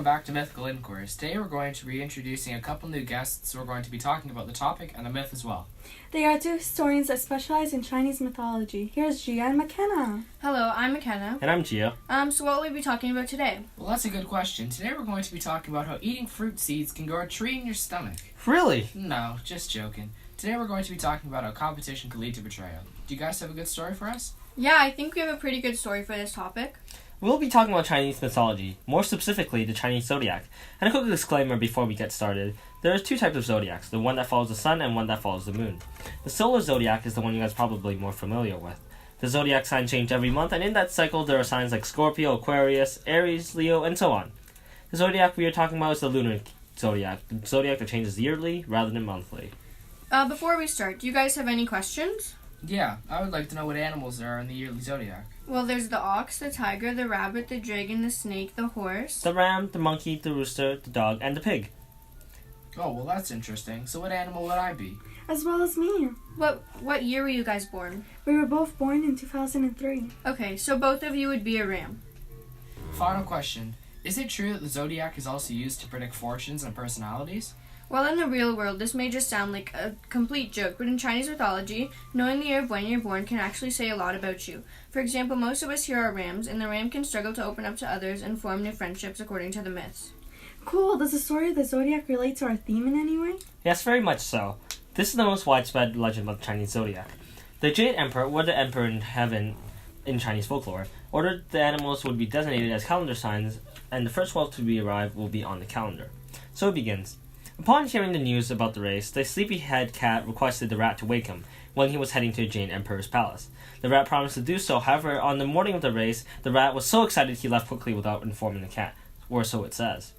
back to Mythical Inquiries. Today we're going to be introducing a couple new guests who are going to be talking about the topic and the myth as well. They are two historians that specialize in Chinese mythology. Here's Gia and McKenna. Hello, I'm McKenna. And I'm Gio. So what will we be talking about today? Well, that's a good question. Today we're going to be talking about how eating fruit seeds can grow a tree in your stomach. Really? No, just joking. Today we're going to be talking about how competition can lead to betrayal. Do you guys have a good story for us? Yeah, I think we have a pretty good story for this topic. We'll be talking about Chinese mythology, more specifically the Chinese zodiac. And a quick disclaimer before we get started. There are two types of zodiacs, the one that follows the sun and one that follows the moon. The solar zodiac is the one you guys are probably more familiar with. The zodiac signs change every month, and in that cycle there are signs like Scorpio, Aquarius, Aries, Leo, and so on. The zodiac we are talking about is the lunar zodiac, the zodiac that changes yearly rather than monthly. Before we start, do you guys have any questions? Yeah, I would like to know what animals there are in the yearly zodiac. Well, there's the ox, the tiger, the rabbit, the dragon, the snake, the horse. The ram, the monkey, the rooster, the dog, and the pig. Oh, well that's interesting. So what animal would I be? As well as me. What year were you guys born? We were both born in 2003. Okay, so both of you would be a ram. Final question. Is it true that the zodiac is also used to predict fortunes and personalities? Well, in the real world, this may just sound like a complete joke, but in Chinese mythology, knowing the year of when you're born can actually say a lot about you. For example, most of us here are rams, and the ram can struggle to open up to others and form new friendships according to the myths. Cool. Does the story of the zodiac relate to our theme in any way? Yes, very much so. This is the most widespread legend about the Chinese zodiac. The Jade Emperor, or the Emperor in Heaven in Chinese folklore, ordered the animals would be designated as calendar signs, and the first 12 to be arrived will be on the calendar. So it begins. Upon hearing the news about the race, the sleepy-head cat requested the rat to wake him when he was heading to the Jade Emperor's palace. The rat promised to do so, however, on the morning of the race, the rat was so excited he left quickly without informing the cat, or so it says.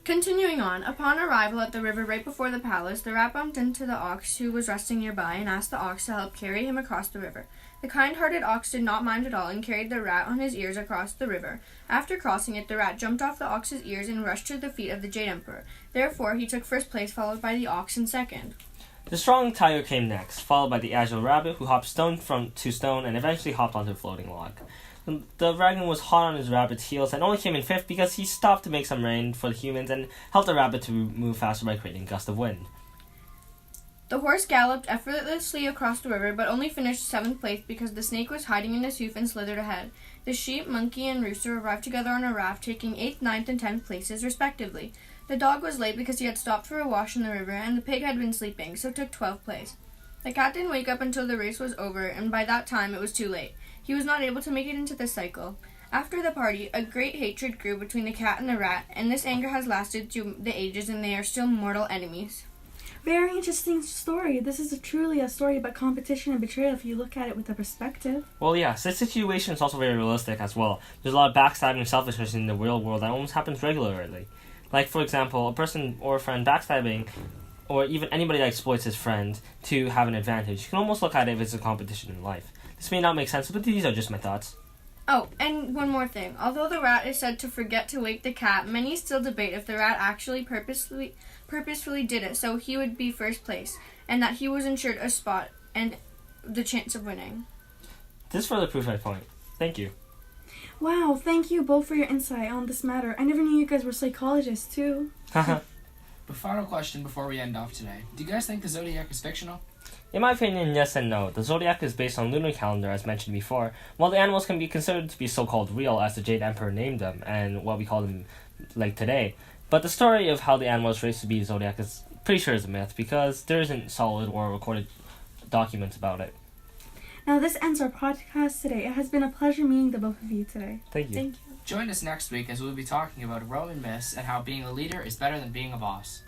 Continuing on, upon arrival at the river right before the palace, the rat bumped into the ox who was resting nearby and asked the ox to help carry him across the river. The kind-hearted ox did not mind at all and carried the rat on his ears across the river. After crossing it, the rat jumped off the ox's ears and rushed to the feet of the Jade Emperor. Therefore, he took first place, followed by the ox in second. The strong tiger came next, followed by the agile rabbit, who hopped stone to stone and eventually hopped onto a floating log. The dragon was hot on his rabbit's heels and only came in fifth because he stopped to make some rain for the humans and helped the rabbit to move faster by creating a gust of wind. The horse galloped effortlessly across the river, but only finished seventh place because the snake was hiding in his hoof and slithered ahead. The sheep, monkey, and rooster arrived together on a raft, taking 8th, 9th, and 10th places, respectively. The dog was late because he had stopped for a wash in the river, and the pig had been sleeping, so took 12th place. The cat didn't wake up until the race was over, and by that time it was too late. He was not able to make it into the cycle. After the party, a great hatred grew between the cat and the rat, and this anger has lasted through the ages, and they are still mortal enemies. Very interesting story. This is truly a story about competition and betrayal if you look at it with a perspective. Well, yes, this situation is also very realistic as well. There's a lot of backstabbing and selfishness in the real world that almost happens regularly. Like, for example, a person or a friend backstabbing, or even anybody that exploits his friend to have an advantage. You can almost look at it as a competition in life. This may not make sense, but these are just my thoughts. Oh, and one more thing. Although the rat is said to forget to wake the cat, many still debate if the rat actually purposefully did it so he would be first place, and that he was ensured a spot and the chance of winning. This further proves my point. Thank you. Wow, thank you both for your insight on this matter. I never knew you guys were psychologists, too. But final question before we end off today. Do you guys think the zodiac is fictional? In my opinion, yes and no. The zodiac is based on lunar calendar, as mentioned before, while the animals can be considered to be so-called real, as the Jade Emperor named them, and what we call them like today. But the story of how the animals raised to be zodiac is pretty sure is a myth, because there isn't solid or recorded documents about it. Now this ends our podcast today. It has been a pleasure meeting the both of you today. Thank you. Thank you. Join us next week as we'll be talking about Roman myths and how being a leader is better than being a boss.